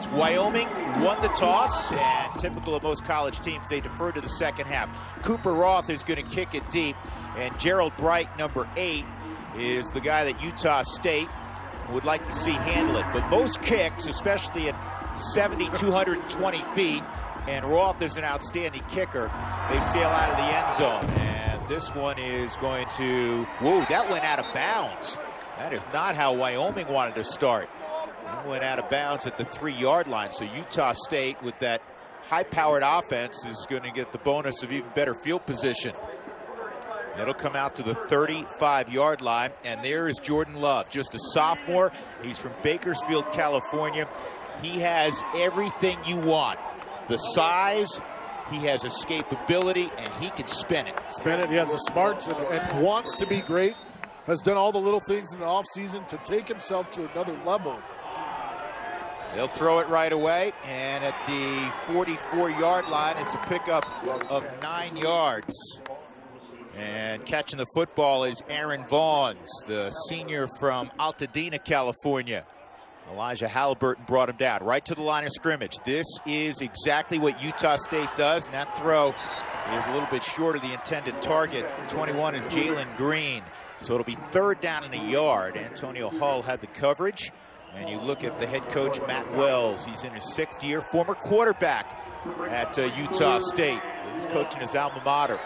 seconds. Wyoming won the toss, and typical of most college teams, they defer to the second half. Cooper Roth is going to kick it deep, and Gerald Bright, number 8, is the guy that Utah State would like to see handle it. But most kicks, especially at 70, 220 feet, and Roth is an outstanding kicker, they sail out of the end zone. And this one is going to, whoa, that went out of bounds. That is not how Wyoming wanted to start. It went out of bounds at the 3-yard line. So Utah State, with that high-powered offense, is going to get the bonus of even better field position. It'll come out to the 35-yard line, and there is Jordan Love, just a sophomore. He's from Bakersfield, California. He has everything you want. The size, he has escapability, and he can spin it. He has the smarts and wants to be great. Has done all the little things in the offseason to take himself to another level. They'll throw it right away, and at the 44-yard line, it's a pickup of 9 yards. And catching the football is Aaron Vaughns, the senior from Altadena, California. Elijah Halliburton brought him down right to the line of scrimmage. This is exactly what Utah State does, and that throw is a little bit short of the intended target. 21 is Jalen Green. So it'll be 3rd down and a yard. Antonio Hull had the coverage. And you look at the head coach, Matt Wells. He's in his 6th year, former quarterback at Utah State. He's coaching his alma mater.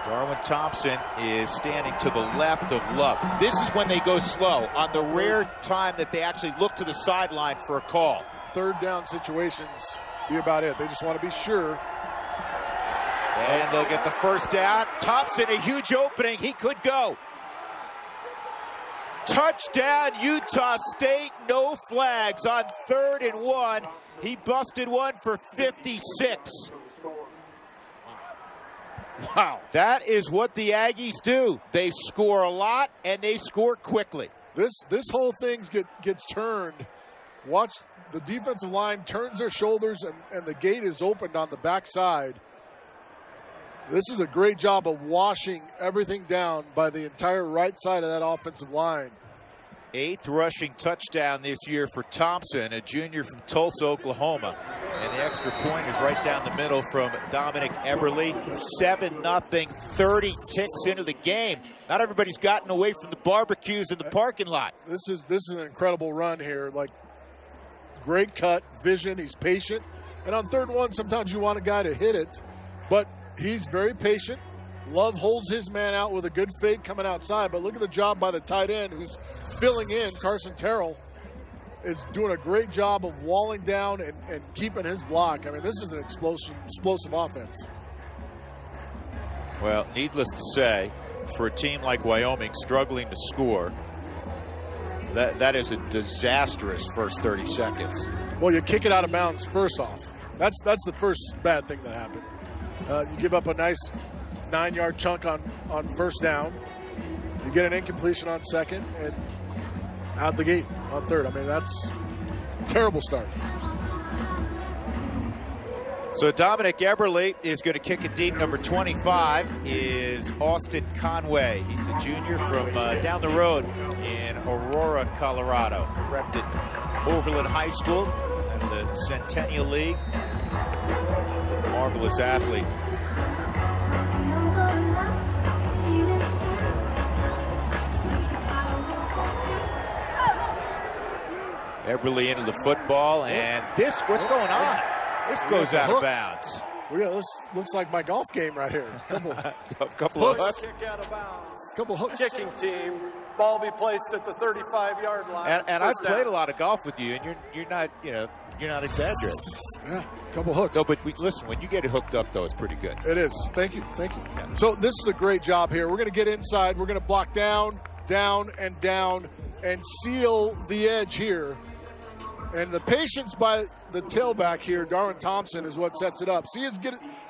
Darwin Thompson is standing to the left of Love. This is when they go slow, on the rare time that they actually look to the sideline for a call. 3rd down situations be about it. They just want to be sure. And they'll get the 1st down. Thompson, a huge opening. He could go. Touchdown, Utah State. No flags on 3rd and 1. He busted one for 56. Wow. That is what the Aggies do. They score a lot, and they score quickly. This whole thing gets turned. Watch the defensive line turns their shoulders, and the gate is opened on the backside. This is a great job of washing everything down by the entire right side of that offensive line. 8th rushing touchdown this year for Thompson, a junior from Tulsa, Oklahoma. And the extra point is right down the middle from Dominic Eberle. 7-0, 30 ticks into the game. Not everybody's gotten away from the barbecues in the parking lot. This is an incredible run here. Like, great cut, vision, he's patient. And on 3rd and 1, sometimes you want a guy to hit it, but he's very patient. Love holds his man out with a good fake coming outside, but look at the job by the tight end who's filling in. Carson Terrell is doing a great job of walling down and keeping his block. I mean, this is an explosive offense. Well, needless to say, for a team like Wyoming struggling to score, that is a disastrous first 30 seconds. Well, you kick it out of bounds first off. That's the first bad thing that happened. You give up a nice 9-yard chunk on 1st down. You get an incompletion on 2nd, and out the gate on 3rd. I mean, that's a terrible start. So Dominic Eberle is going to kick it deep. Number 25 is Austin Conway. He's a junior from down the road in Aurora, Colorado. Prepped at Overland High School and the Centennial League. Marvelous athlete. Eberle into the football, and what's going on? This goes out of bounds. This looks like my golf game right here. Couple of hooks. Kick out of bounds. Couple hooks. Kicking team. Ball be placed at the 35-yard line. And I've played a lot of golf with you, and you're not, you're not exaggerating. Yeah, couple hooks. No, but listen, when you get it hooked up, though, it's pretty good. It is. Thank you. Yeah. So this is a great job here. We're going to get inside. We're going to block down, down, and down, and seal the edge here. And the patience by the tailback here, Darwin Thompson, is what sets it up. See,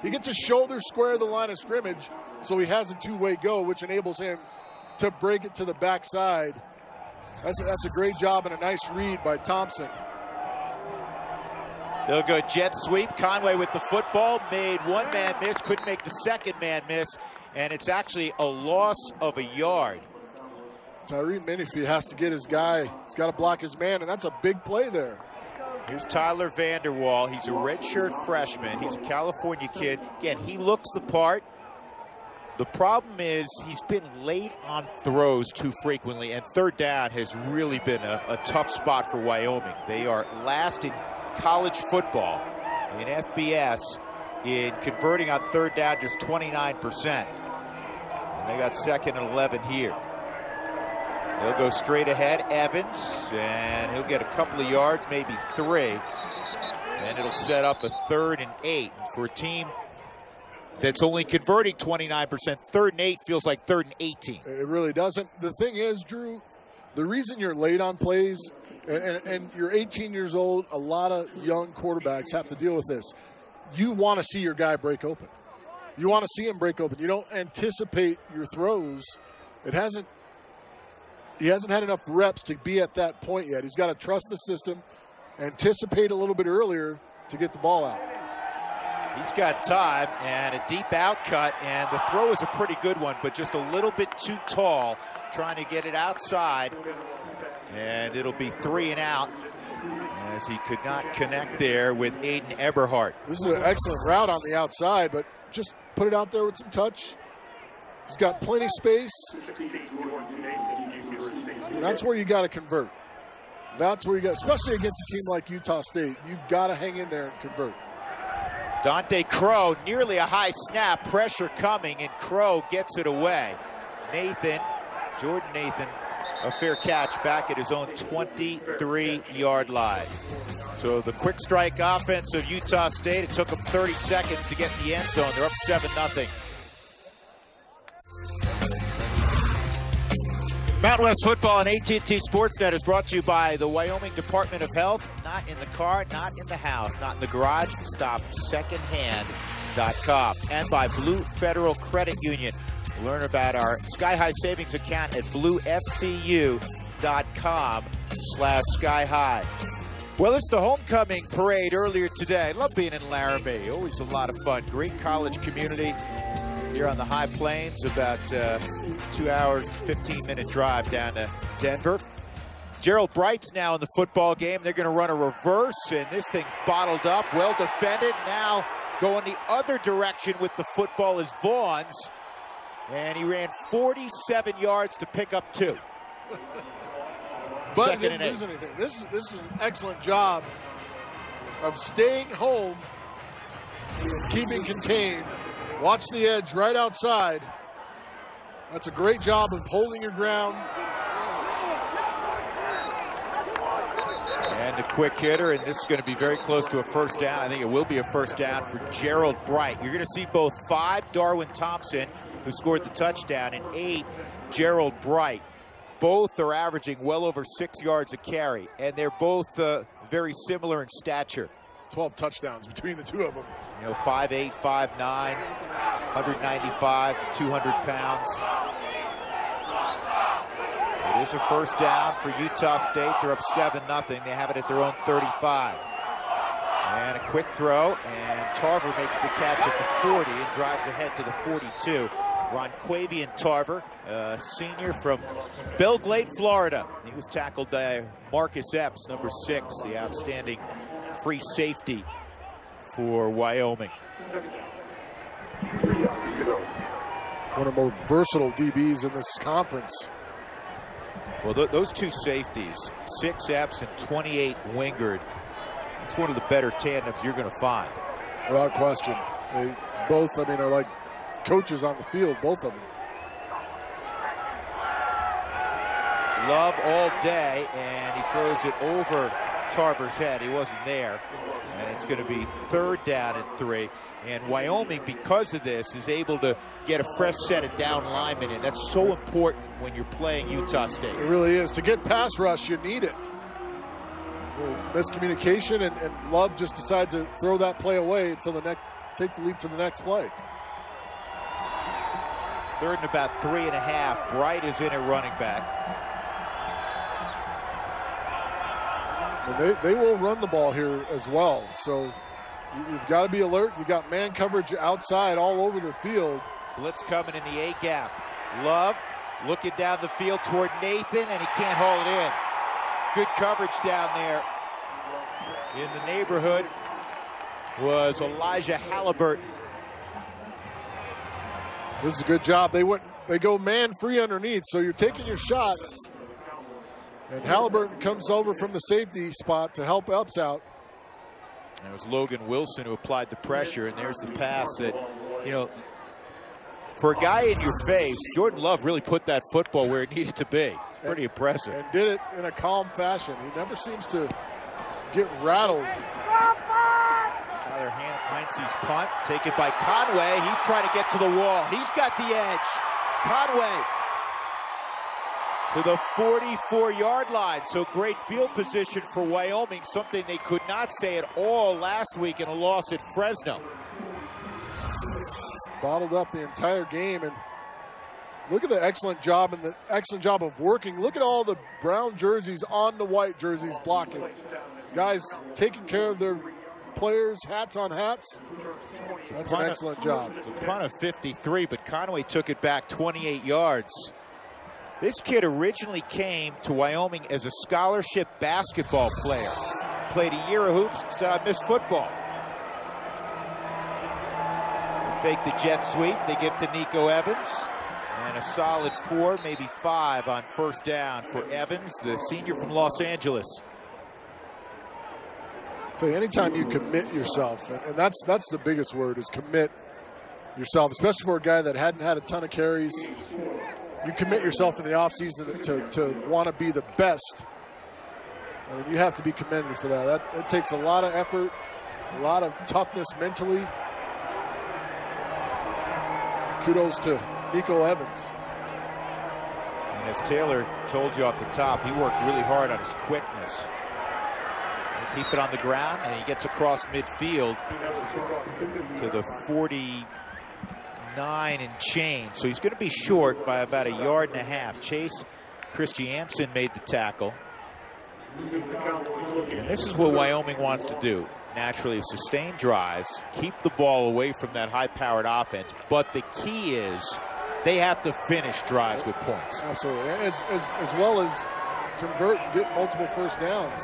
he gets his shoulder square the line of scrimmage, so he has a two-way go, which enables him to break it to the backside. That's a great job and a nice read by Thompson. They'll go jet sweep. Conway with the football, made one man miss, couldn't make the second man miss, and it's actually a loss of a yard. Tyree Menifee has to get his guy. He's got to block his man, and that's a big play there. Here's Tyler Vanderwall. He's a redshirt freshman. He's a California kid. Again, he looks the part. The problem is he's been late on throws too frequently, and third down has really been a tough spot for Wyoming. They are last in college football in FBS in converting on third down, just 29%. And they got second and 11 here. He'll go straight ahead, Evans, and he'll get a couple of yards, maybe 3. And it'll set up a 3rd and 8 for a team that's only converting 29%. 3rd and 8 feels like 3rd and 18. It really doesn't. The thing is, Drew, the reason you're late on plays, and you're 18 years old, a lot of young quarterbacks have to deal with this. You want to see your guy break open. You want to see him break open. You don't anticipate your throws. He hasn't had enough reps to be at that point yet. He's got to trust the system, anticipate a little bit earlier to get the ball out. He's got time and a deep out cut, and the throw is a pretty good one, but just a little bit too tall, trying to get it outside. And it'll be 3 and out as he could not connect there with Aiden Eberhardt. This is an excellent route on the outside, but just put it out there with some touch. He's got plenty of space. That's where you got to convert. That's where you got, especially against a team like Utah State, you've got to hang in there and convert. Dante Crow, nearly a high snap, pressure coming, and Crow gets it away. Jordan Nathan, a fair catch back at his own 23-yard line. So the quick strike offense of Utah State, it took them 30 seconds to get in the end zone. They're up 7-0. Mountain West Football on AT&T Sportsnet is brought to you by the Wyoming Department of Health. Not in the car, not in the house, not in the garage. Stop secondhand.com. And by Blue Federal Credit Union. Learn about our Sky High Savings account at bluefcu.com/Sky High. Well, it's the homecoming parade earlier today. I love being in Laramie. Always a lot of fun. Great college community. Here on the High Plains, about 2 hours, 15-minute drive down to Denver. Gerald Bright's now in the football game. They're going to run a reverse, and this thing's bottled up, well defended. Now going the other direction with the football is Vaughn's, and he ran 47 yards to pick up 2. But he didn't lose anything. This is an excellent job of staying home and keeping contained. Watch the edge right outside. That's a great job of holding your ground. And a quick hitter, and this is going to be very close to a first down. I think it will be a first down for Gerald Bright. You're going to see both 5, Darwin Thompson, who scored the touchdown, and 8, Gerald Bright. Both are averaging well over 6 yards a carry, and they're both very similar in stature. 12 touchdowns between the two of them. You know, 5'8", 5'9", 195 to 200 pounds. It is a first down for Utah State. They're up 7-0. They have it at their own 35. And a quick throw, and Tarver makes the catch at the 40 and drives ahead to the 42. Ronquavian Tarver, a senior from Belle Glade, Florida. He was tackled by Marcus Epps, number 6, the outstanding free safety for Wyoming. One of the more versatile DBs in this conference. Well, those two safeties, 6 Epps and 28 Wingard, it's one of the better tandems you're going to find. Without question. They both, I mean, are like coaches on the field, both of them. Love all day, and he throws it over Tarver's head. He wasn't there. And it's going to be 3rd down and 3. And Wyoming, because of this, is able to get a fresh set of down linemen, and that's so important when you're playing Utah State. It really is. To get pass rush, you need it. Miscommunication, and Love just decides to throw that play away until take the leap to the next play. 3rd and about 3.5. Bright is in at running back. And they will run the ball here as well. So you've got to be alert. You've got man coverage outside all over the field. Blitz coming in the A gap. Love Looking down the field toward Nathan, and he can't hold it in. Good coverage down there. In the neighborhood was Elijah Halliburton. This is a good job. They go man free underneath, so you're taking your shot. And Halliburton comes over from the safety spot to help Epps out. And it was Logan Wilson who applied the pressure, and there's the pass that, you know, for a guy in your face, Jordan Love really put that football where it needed to be. Pretty impressive. And did it in a calm fashion. He never seems to get rattled. Tyler Heinze's punt taken by Conway. He's trying to get to the wall. He's got the edge. Conway to the 44-yard line. So great field position for Wyoming, something they could not say at all last week in a loss at Fresno. Bottled up the entire game, and look at the excellent job and the excellent job of working. Look at all the brown jerseys on the white jerseys blocking. Guys taking care of their players, hats on hats. That's an excellent job. It's a punt of 53, but Conway took it back 28 yards. This kid originally came to Wyoming as a scholarship basketball player. Played a year of hoops, said I missed football. Fake the jet sweep, they give to Nico Evans. And a solid 4, maybe 5 on first down for Evans, the senior from Los Angeles. So anytime you commit yourself, and that's the biggest word, is commit yourself, especially for a guy that hadn't had a ton of carries. You commit yourself in the offseason to want to be the best. I mean, you have to be commended for that. It takes a lot of effort, a lot of toughness mentally. Kudos to Nico Evans. And as Taylor told you off the top, he worked really hard on his quickness. He keep it on the ground, and he gets across midfield to the 49 and change. So he's going to be short by about 1.5 yards. Chase Christiansen made the tackle. And this is what Wyoming wants to do. Naturally, sustain drives, keep the ball away from that high-powered offense. But the key is they have to finish drives with points. Absolutely, as well as convert and get multiple first downs.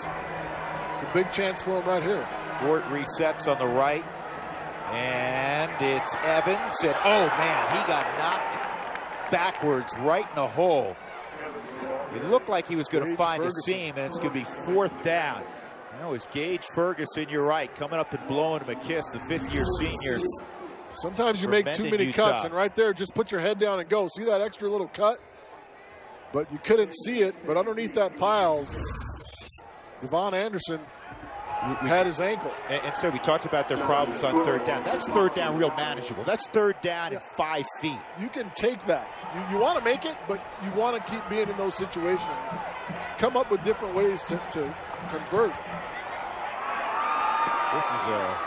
It's a big chance for him right here. Fort resets on the right, and it's Evans. And oh man, he got knocked backwards right in the hole. It looked like he was going to find a seam, and it's going to be 4th down. That was Gage Ferguson, you're right, coming up and blowing him a kiss, the 5th-year senior. Sometimes you make too many cuts, and right there, just put your head down and go. See that extra little cut? But you couldn't see it, but underneath that pile, Devon Anderson had his ankle. Instead, we talked about their problems on 3rd down. That's 3rd down real manageable. That's 3rd down at 5 feet. You can take that. You want to make it, but you want to keep being in those situations. Come up with different ways to convert. This is a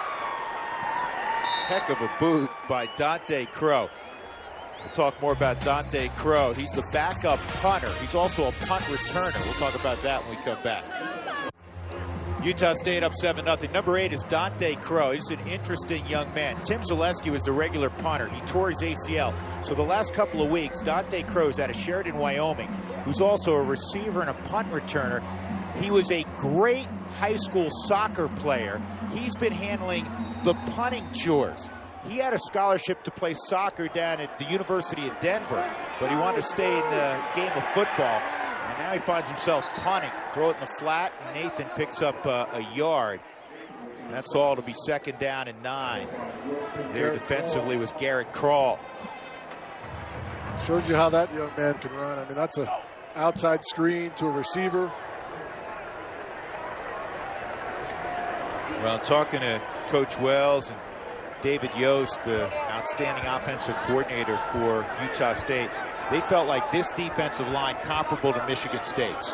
heck of a boot by Dante Crow. We'll talk more about Dante Crow. He's the backup punter. He's also a punt returner. We'll talk about that when we come back. Utah State up 7-0. Number 8 is Dante Crow. He's an interesting young man. Tim Zaleski was the regular punter. He tore his ACL. So the last couple of weeks, Dante Crow's out of Sheridan, Wyoming, who's also a receiver and a punt returner. He was a great high school soccer player. He's been handling the punting chores. He had a scholarship to play soccer down at the University of Denver, but he wanted to stay in the game of football. And now he finds himself punting. Throw it in the flat, and Nathan picks up a yard. And that's all to be 2nd down and 9. There defensively was Garrett Krall. Shows you how that young man can run. I mean, that's an outside screen to a receiver. Well, talking to Coach Wells and David Yost, the outstanding offensive coordinator for Utah State, they felt like this defensive line comparable to Michigan State's.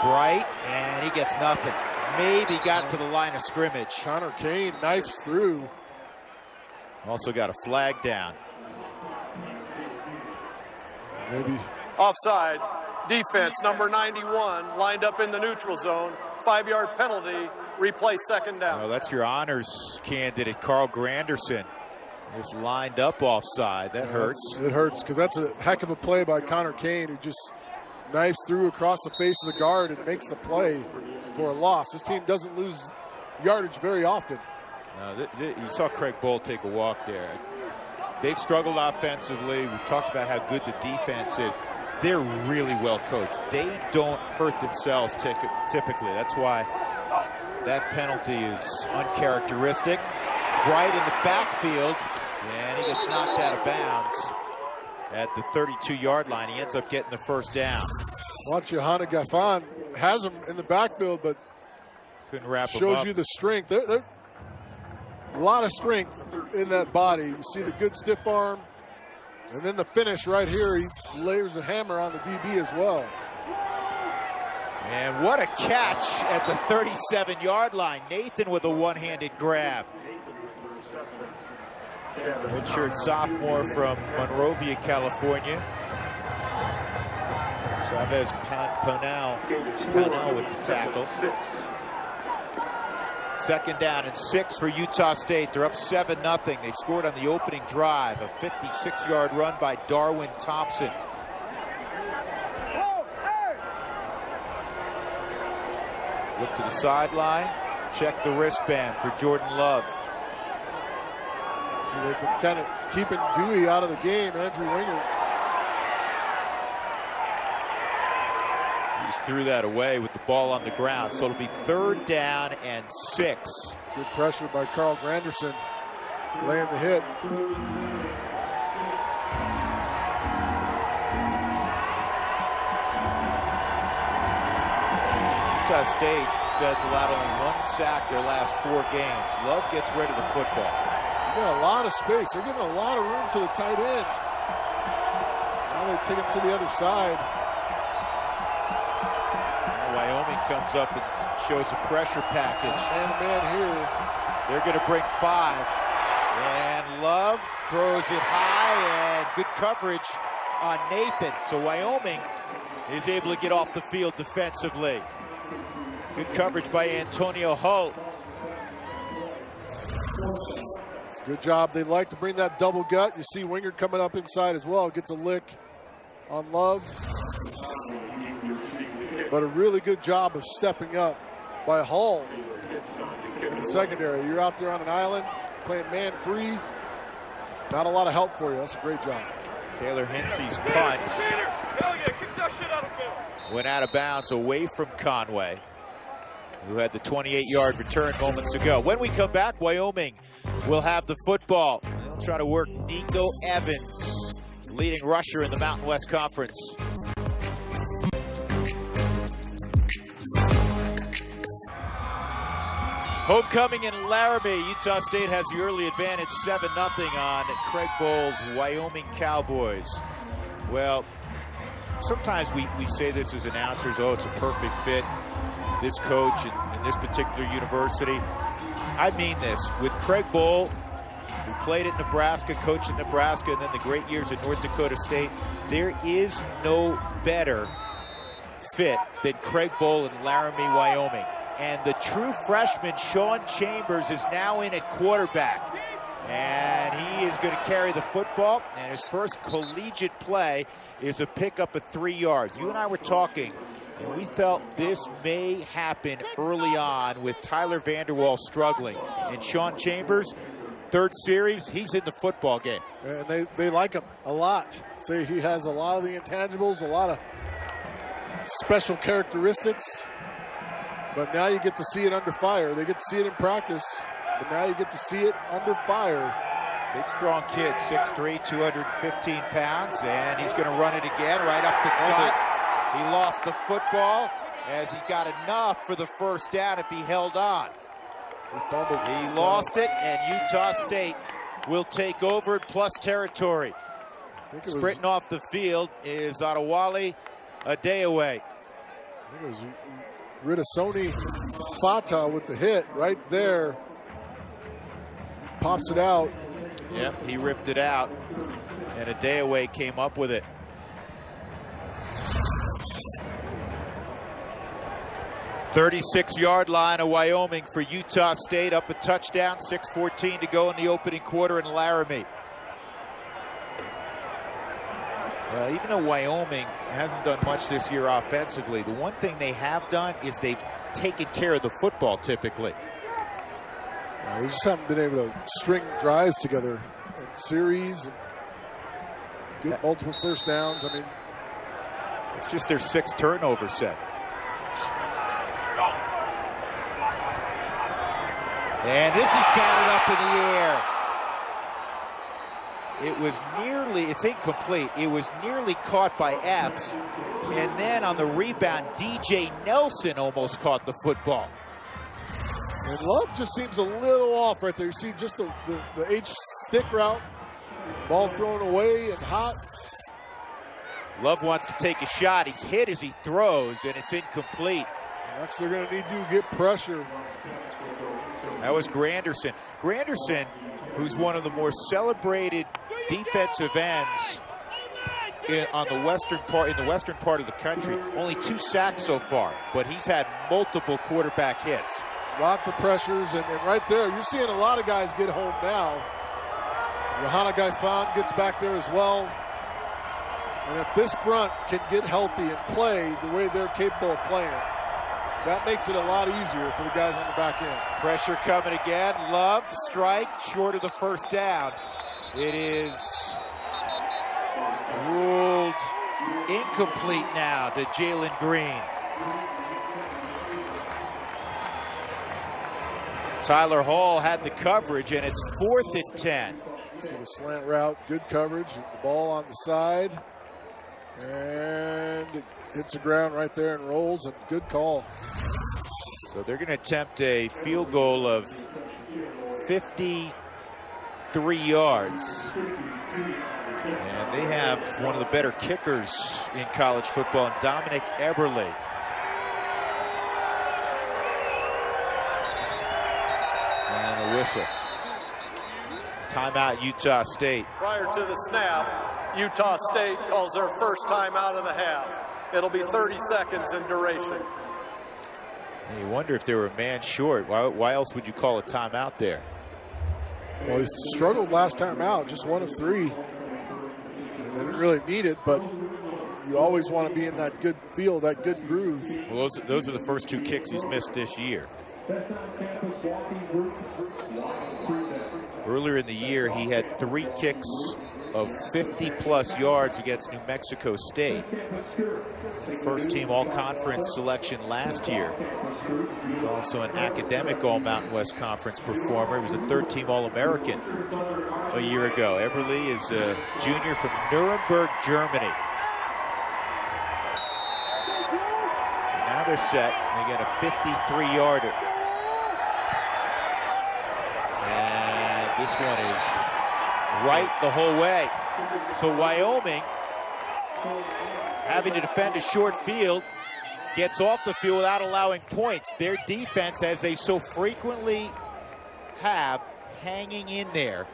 Bright, and he gets nothing. Maybe got to the line of scrimmage. Connor Kane knifes through. Also got a flag down. Maybe. Offside. Defense, number 91, lined up in the neutral zone. 5-yard penalty. Replay 2nd down. Well, that's your honors candidate, Carl Granderson. Just lined up offside. That hurts. It hurts because that's a heck of a play by Connor Kane, who just knifes through across the face of the guard and makes the play for a loss. This team doesn't lose yardage very often. You saw Craig Bowl take a walk there. They've struggled offensively. We've talked about how good the defense is. They're really well coached. They don't hurt themselves typically. That's why that penalty is uncharacteristic. Bright in the backfield, and he gets knocked out of bounds at the 32-yard line. He ends up getting the first down. Watch, Johanna Gaffan has him in the backfield, but couldn't wrap him up. Shows you the strength. There's a lot of strength in that body. You see the good stiff arm, and then the finish right here. He layers a hammer on the DB as well. And what a catch at the 37-yard line. Nathan with a one-handed grab. Redshirt sophomore from Monrovia, California. Chavez Panel with the tackle. 2nd down and 6 for Utah State. They're up 7-0. They scored on the opening drive. A 56-yard run by Darwin Thompson. Look to the sideline. Check the wristband for Jordan Love. See, they've been kind of keeping Dewey out of the game, Andrew Winger. He just threw that away with the ball on the ground. So it'll be 3rd down and 6. Good pressure by Carl Granderson, laying the hit. Utah State says allowed only 1 sack their last 4 games. Love gets rid of the football. They've got a lot of space. They're giving a lot of room to the tight end. Now they take him to the other side. Now Wyoming comes up and shows a pressure package. Man here. They're going to bring 5. And Love throws it high, and good coverage on Nathan. So Wyoming is able to get off the field defensively. Good coverage by Antonio Hull. Good job. They like to bring that double gut. You see Winger coming up inside as well. Gets a lick on Love. But a really good job of stepping up by Hull in the secondary. You're out there on an island playing man free. Not a lot of help for you. That's a great job. Taylor Hensey's punt went out of bounds away from Conway, who had the 28-yard return moments ago. When we come back, Wyoming will have the football. They'll try to work Nico Evans, leading rusher in the Mountain West Conference. Homecoming in Laramie. Utah State has the early advantage, 7-0 on Craig Bohl's Wyoming Cowboys. Well, sometimes we say this as announcers, oh, it's a perfect fit, this coach in this particular university. I mean this. With Craig Bohl, who played at Nebraska, coached at Nebraska, and then the great years at North Dakota State, there is no better fit than Craig Bohl in Laramie, Wyoming. And the true freshman, Sean Chambers, is now in at quarterback. And he is going to carry the football. And his first collegiate play is a pickup of 3 yards. You and I were talking, and we felt this may happen early on with Tyler Vanderwall struggling. And Sean Chambers, 3rd series, he's in the football game. And they like him a lot. Say he has a lot of the intangibles, a lot of special characteristics. But now you get to see it under fire. They get to see it in practice, but now you get to see it under fire. Big, strong kid, 6'3", 215 pounds, and he's going to run it again right up the gut. He lost the football as he got enough for the first down if he held on. He lost it, and Utah State will take over at plus territory. Sprinting off the field is Adewale Adeoye. I think it was Ridasoni Fata with the hit right there. Pops it out. Yep, he ripped it out, and Adeoye came up with it. 36-yard line of Wyoming for Utah State, up a touchdown, 6:14 to go in the opening quarter in Laramie. Even though Wyoming hasn't done much this year offensively, the one thing they have done is they've taken care of the football typically. They just haven't been able to string drives together in series and get multiple first downs. I mean, it's just their 6th turnover set. And this is batted up in the air. It was nearly, it's incomplete. It was nearly caught by Epps. And then on the rebound, DJ Nelson almost caught the football. And Love just seems a little off right there. You see just the H stick route. Ball thrown away and hot. Love wants to take a shot. He's hit as he throws, and it's incomplete. That's what they're going to need to do, get pressure. That was Granderson. Granderson, who's one of the more celebrated defensive ends in the western part of the country. Only 2 sacks so far, but he's had multiple quarterback hits. Lots of pressures, and right there, you're seeing a lot of guys get home now. Johanna Gaifan gets back there as well. And if this front can get healthy and play the way they're capable of playing, that makes it a lot easier for the guys on the back end. Pressure coming again. Love, strike, short of the first down. It is ruled incomplete now to Jalen Green. Tyler Hall had the coverage, and it's 4th and 10. See the slant route, good coverage, and the ball on the side. And it hits the ground right there and rolls, and good call. So they're going to attempt a field goal of 53 yards. And they have one of the better kickers in college football, Dominic Eberle. And a whistle. Timeout, Utah State. Prior to the snap, Utah State calls their first timeout of the half. It'll be 30 seconds in duration. You wonder if they were a man short. Why else would you call a timeout there? Well, he struggled last time out, just 1 of 3. They didn't really need it, but you always want to be in that good feel, that good groove. Well, those are the first 2 kicks he's missed this year. Earlier in the year, he had 3 kicks of 50-plus yards against New Mexico State. First team all-conference selection last year. Also an academic all-Mountain West Conference performer. He was a 3rd-team All-American a year ago. Eberle is a junior from Nuremberg, Germany. And now they're set. They get a 53-yarder. And this one is right the whole way. So Wyoming, having to defend a short field, gets off the field without allowing points. Their defense, as they so frequently have, hanging in there.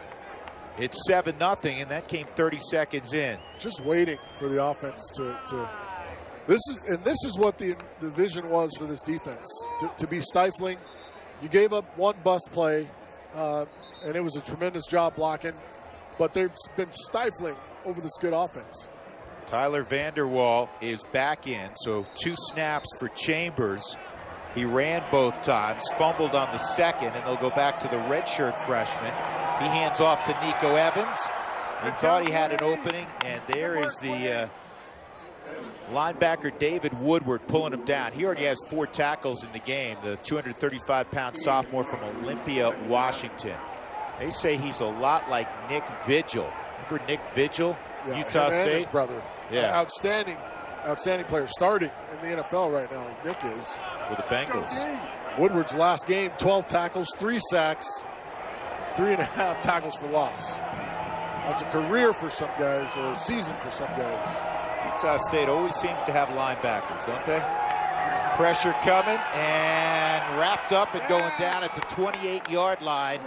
It's 7-0, and that came 30 seconds in. Just waiting for the offense to this is what the vision was for this defense, to be stifling. You gave up 1 bust play, and it was a tremendous job blocking, but they've been stifling over this good offense. Tyler Vanderwall is back in, so 2 snaps for Chambers. He ran both times, fumbled on the second, and they'll go back to the redshirt freshman. He hands off to Nico Evans. He thought he had an opening, and there is the linebacker David Woodward pulling him down. He already has 4 tackles in the game, the 235-pound sophomore from Olympia, Washington. They say he's a lot like Nick Vigil. Remember Nick Vigil, yeah, Utah State? His brother. Yeah. Outstanding player, starting in the NFL right now. Nick is. With the Bengals. Woodward's last game, 12 tackles, 3 sacks, 3.5 tackles for loss. That's a career for some guys, or a season for some guys. Utah State always seems to have linebackers, don't they? Pressure coming, and wrapped up and going down at the 28-yard line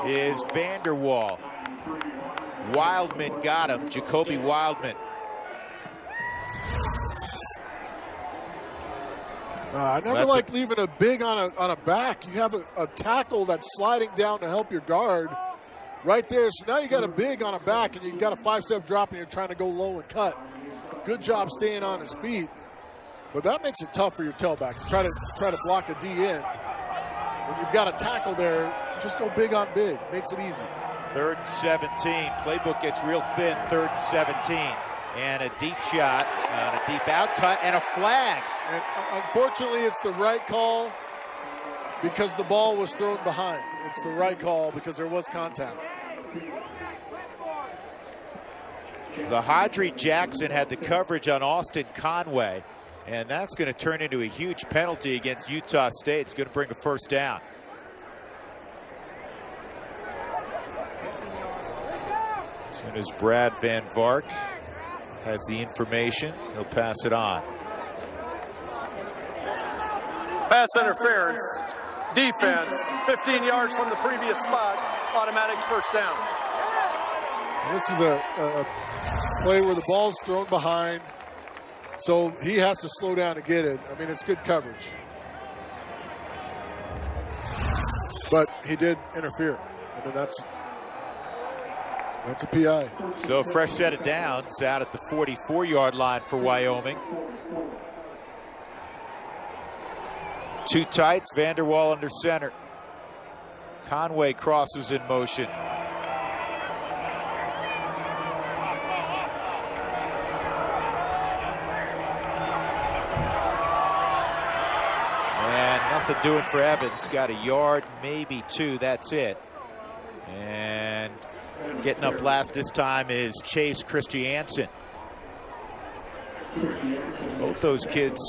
is Vanderwall. Wildman got him, Jacoby Wildman. I never like leaving a big on a back. You have a tackle that's sliding down to help your guard right there. So now you got a big on a back, and you got a 5-step drop, and you're trying to go low and cut. Good job staying on his feet, but that makes it tough for your tailback to try to block a D in. When you've got a tackle there, just go big on big. Makes it easy. 3rd and 17. Playbook gets real thin. 3rd and 17. And a deep shot, and a deep out cut, and a flag. And unfortunately, it's the right call because the ball was thrown behind. It's the right call because there was contact. Zahadri Jackson had the coverage on Austin Conway, and that's going to turn into a huge penalty against Utah State. It's going to bring a 1st down. As soon as Brad Van Vark has the information, he'll pass it on. Pass interference. Defense. 15 yards from the previous spot. Automatic 1st down. This is a play where the ball's thrown behind, so he has to slow down to get it. I mean, it's good coverage. But he did interfere. I mean, that's a PI. So a fresh set of downs out at the 44-yard line for Wyoming. 2 tights, Vanderwall under center. Conway crosses in motion. And nothing doing for Evans. Got a yard, maybe 2, that's it. And getting up last this time is Chase Christiansen. Both those kids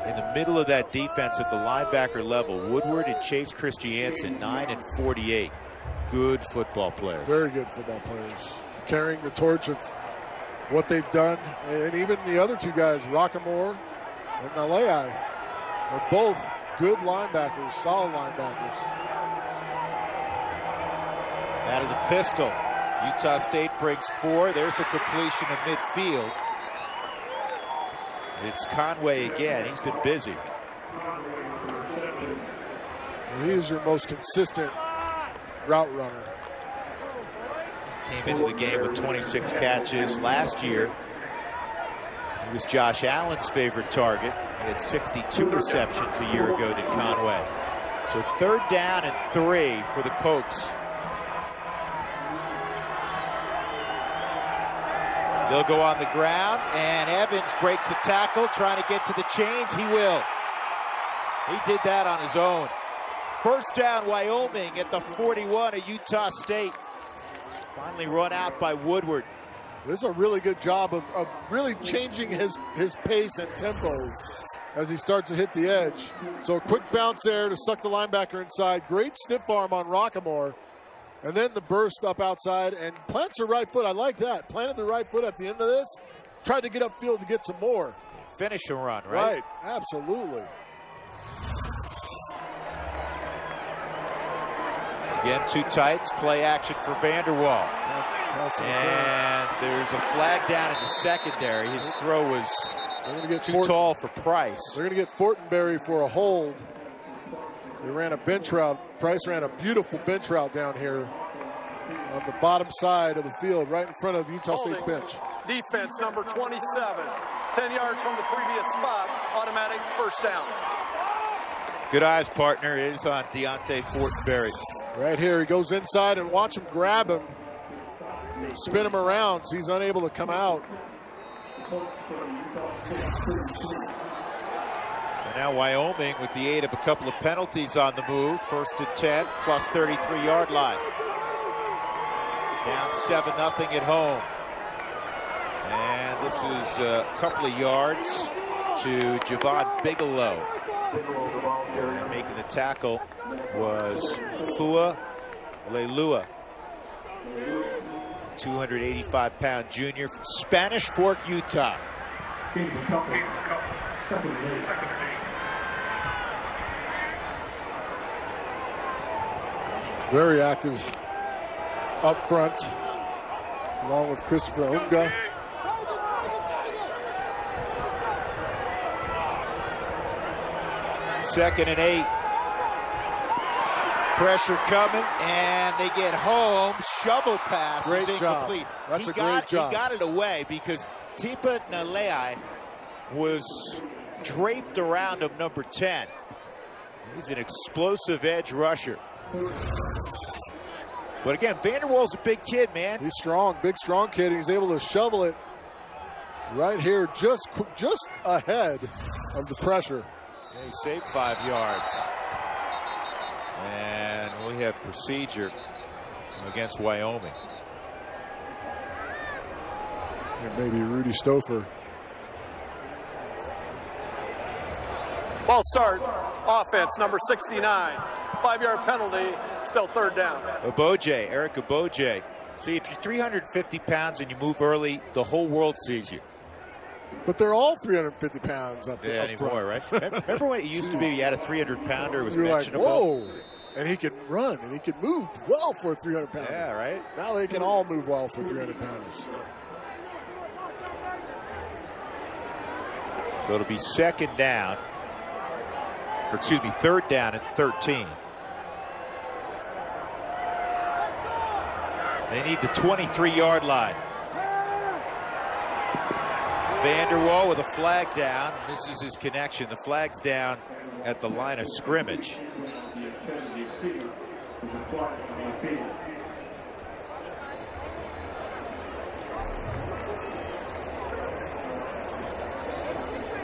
in the middle of that defense at the linebacker level. Woodward and Chase Christiansen, 9 and 48. Good football players. Very good football players. Carrying the torch of what they've done. And even the other 2 guys, Rockamore and Nalei, are both good linebackers, solid linebackers. Out of the pistol, Utah State brings 4. There's a completion of midfield. It's Conway again. He's been busy. He is your most consistent route runner. Came into the game with 26 catches last year. He was Josh Allen's favorite target. He had 62 receptions a year ago, did Conway. So 3rd down and 3 for the Pokes. They'll go on the ground, and Evans breaks the tackle, trying to get to the chains. He will. He did that on his own. 1st down, Wyoming at the 41 of Utah State. Finally run out by Woodward. This is a really good job of really changing his pace and tempo as he starts to hit the edge. So a quick bounce there to suck the linebacker inside. Great stiff arm on Rockamore. And then the burst up outside and plants the right foot. I like that. Planted the right foot at the end of this. Tried to get upfield to get some more. Finish a run, right? Right, absolutely. Again, 2 tights. Play action for Vanderwall. And there's a flag down in the secondary. His throw was too tall for Price. They're going to get Fortenberry for a hold. They ran a bench route. Price ran a beautiful bench route down here on the bottom side of the field, right in front of Utah State's bench. Defense number 27. 10 yards from the previous spot. Automatic 1st down. Good eyes, partner. It is on Deontay Fortenberry. Right here, he goes inside, and watch him grab him, spin him around so he's unable to come out. Now Wyoming with the aid of a couple of penalties on the move. 1st and 10 plus 33-yard line. Down 7-0 at home. And this is a couple of yards to Javon Bigelow. And making the tackle was Fua Leilua, 285-pound junior from Spanish Fork, Utah. Very active up front, along with Christopher Unga. 2nd and 8. Pressure coming, and they get home. Shovel pass is incomplete. That's a great job. He got it away because Tipa Nalei was draped around him, number 10. He's an explosive edge rusher. But again, Vanderwall's a big kid, man. He's strong, big, strong kid. And he's able to shovel it right here, just ahead of the pressure. He saved 5 yards. And we have procedure against Wyoming. And maybe Rudy Stouffer. Ball start. Offense, number 69. 5-yard penalty. Still 3rd down. Eric Aboje. See, if you're 350 pounds and you move early, the whole world sees you. But they're all 350 pounds up there. Yeah, anymore, right? Remember when it used to be you had a 300-pounder, it was You're mentionable? Like, whoa! And he can run, and he can move well for a 300-pounder. Yeah, right? Now they can all move well for 300-pounders. So it'll be 2nd down. Or excuse me, 3rd down at 13. They need the 23-yard line. Vanderwall with a flag down. This is his connection. The flag's down at the line of scrimmage.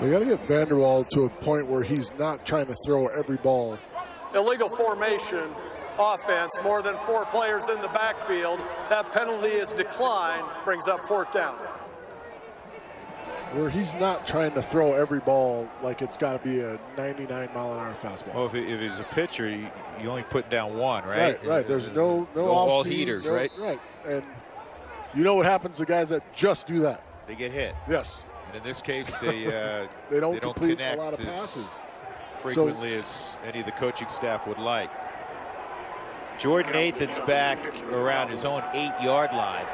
We got to get Vanderwall to a point where he's not trying to throw every ball. Illegal formation. Offense, more than 4 players in the backfield. That penalty is declined, brings up 4th down. Where he's not trying to throw every ball like it's got to be a 99-mile-an-hour fastball. Well, if he's a pitcher, you only put down 1, right? Right. There's no all speed, heaters, right? Right. And you know what happens to guys that just do that? They get hit. Yes. And in this case, they don't complete connect a lot of passes frequently as any of the coaching staff would like. Jordan Nathan's back around his own 8-yard line.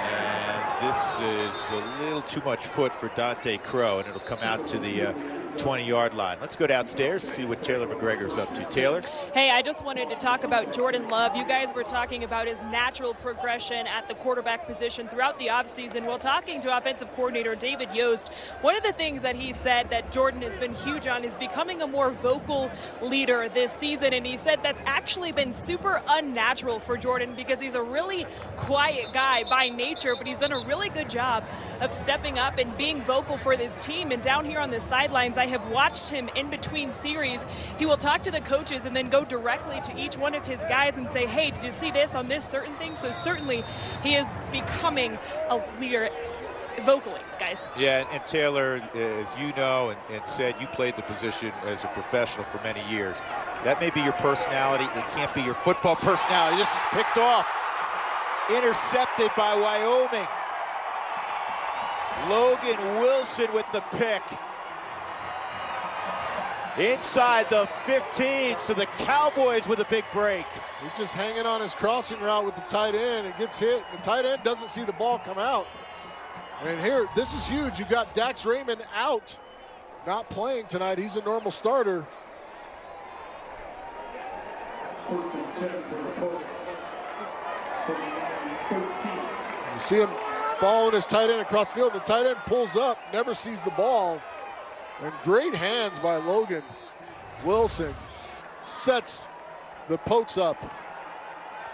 And this is a little too much foot for Dante Crow, and it'll come out to the 20-yard line. Let's go downstairs and see what Taylor McGregor's up to. Taylor? Hey, I just wanted to talk about Jordan Love. You guys were talking about his natural progression at the quarterback position throughout the offseason. While talking to offensive coordinator David Yost, one of the things that he said that Jordan has been huge on is becoming a more vocal leader this season. And he said that's actually been super unnatural for Jordan because he's a really quiet guy by nature, but he's done a really good job of stepping up and being vocal for this team. And down here on the sidelines, I have watched him in between series. He will talk to the coaches and then go directly to each one of his guys and say, hey, did you see this on this certain thing? So certainly he is becoming a leader vocally, guys. Yeah, and Taylor, as you know and said, you played the position as a professional for many years. That may be your personality. It can't be your football personality. This is picked off. Intercepted by Wyoming. Logan Wilson with the pick. Inside the 15, so the Cowboys with a big break. He's just hanging on his crossing route with the tight end. It gets hit. The tight end doesn't see the ball come out. And here, this is huge. You've got Dax Raymond out, not playing tonight. He's a normal starter. You see him following his tight end across the field. The tight end pulls up, never sees the ball. And great hands by Logan Wilson. Sets the Pokes up.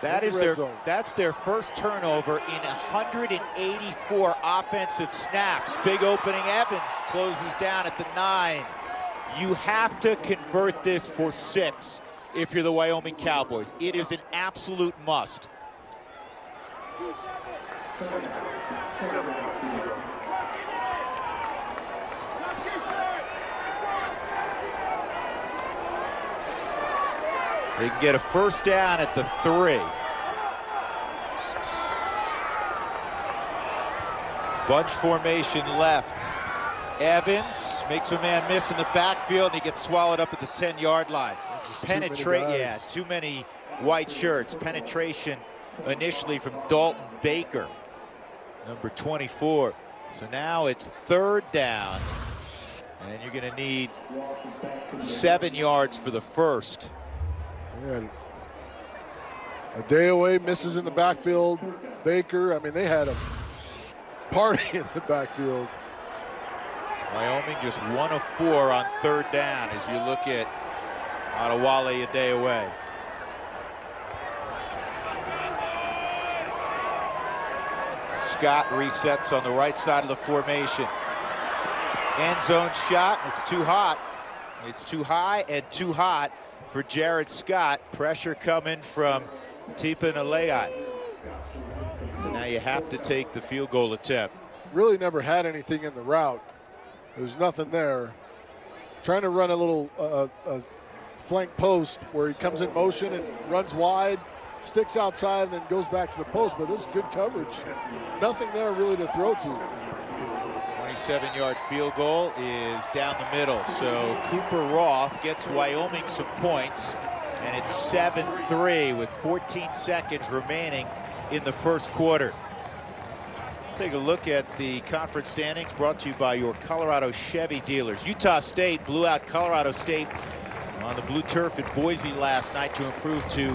That's their first turnover in 184 offensive snaps. Big opening. Evans closes down at the 9. You have to convert this for 6 if you're the Wyoming Cowboys. It is an absolute must. They can get a first down at the 3. Bunch formation left. Evans makes a man miss in the backfield, and he gets swallowed up at the 10-yard line. Too many white shirts. Penetration initially from Dalton Baker, number 24. So now it's 3rd down And you're going to need 7 yards for the first. And a day away, misses in the backfield. Baker, I mean, they had a party in the backfield. Wyoming just 1 of 4 on 3rd down as you look at Adewale a day away. Scott resets on the right side of the formation. End zone shot. It's too hot. It's too high and too hot for Jared Scott. Pressure coming from Tipa Nalei. Now you have to take the field goal attempt. Really never had anything in the route. There's nothing there. Trying to run a little a flank post where he comes in motion and runs wide, sticks outside, and then goes back to the post. But there's good coverage. Nothing there really to throw to. 27-yard field goal is down the middle. So Cooper Roth gets Wyoming some points, and it's 7-3 with 14 seconds remaining in the first quarter. Let's take a look at the conference standings brought to you by your Colorado Chevy dealers. Utah State blew out Colorado State on the blue turf in Boise last night to improve to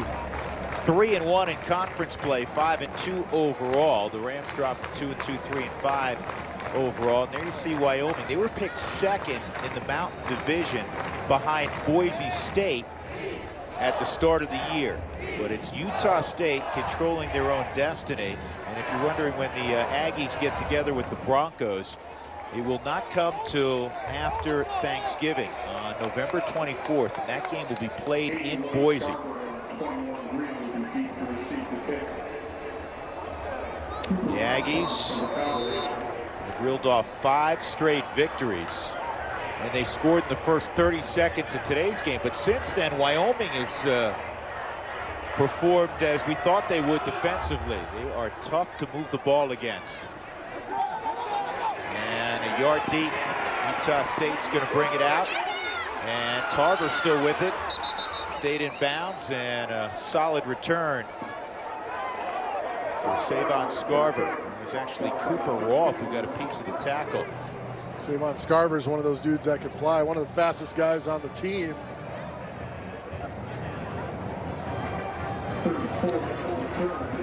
3-1 in conference play, 5-2 overall. The Rams dropped to 2-2, 3-5 overall. And there you see Wyoming. They were picked second in the Mountain Division behind Boise State at the start of the year. But it's Utah State controlling their own destiny. And if you're wondering when the Aggies get together with the Broncos, it will not come till after Thanksgiving on November 24th. And that game will be played in Boise. The Aggies have reeled off 5 straight victories, and they scored in the first 30 seconds of today's game. But since then, Wyoming has performed as we thought they would defensively. They are tough to move the ball against. And a yard deep. Utah State's going to bring it out. And Tarver still with it. Stayed in bounds, and a solid return for Savon Scarver. It was actually Cooper Roth who got a piece of the tackle. Savon Scarver is one of those dudes that can fly, one of the fastest guys on the team.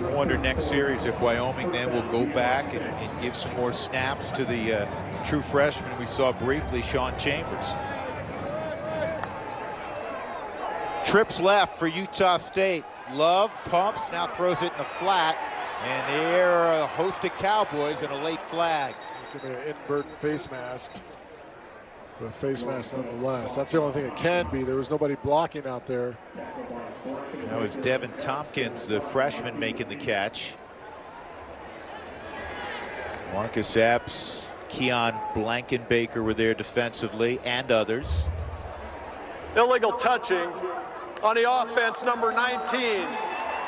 I wonder next series if Wyoming then will go back and give some more snaps to the true freshman we saw briefly, Sean Chambers. Trips left for Utah State. Love pumps, now throws it in the flat. And there are a host of Cowboys and a late flag. It's going to be an inadvertent face mask. But a face mask nonetheless. That's the only thing it can be. There was nobody blocking out there. That was Devin Tompkins, the freshman, making the catch. Marcus Epps, Keon Blankenbaker were there defensively, and others. Illegal touching on the offense, number 19.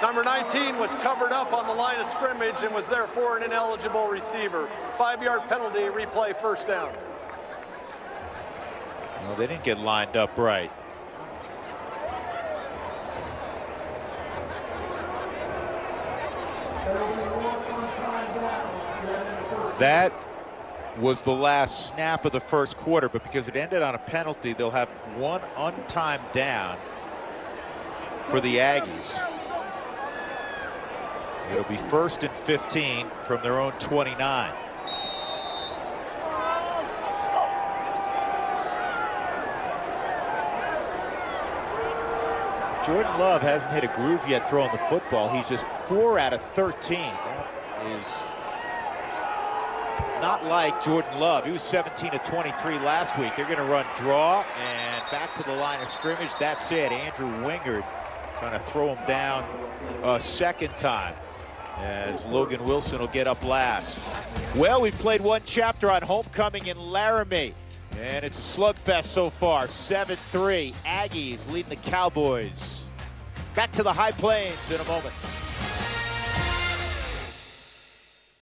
Number 19 was covered up on the line of scrimmage and was therefore an ineligible receiver. 5-yard penalty, replay, first down. Well, they didn't get lined up right. That was the last snap of the first quarter, but because it ended on a penalty, they'll have one untimed down for the Aggies. It'll be 1st and 15 from their own 29. Jordan Love hasn't hit a groove yet throwing the football. He's just 4 out of 13. That is not like Jordan Love. He was 17 of 23 last week. They're going to run draw and back to the line of scrimmage. That's it. Andrew Wingard trying to throw him down a second time, as Logan Wilson will get up last. Well, we've played one chapter on homecoming in Laramie, and it's a slugfest so far. 7-3, Aggies leading the Cowboys. Back to the high plains in a moment.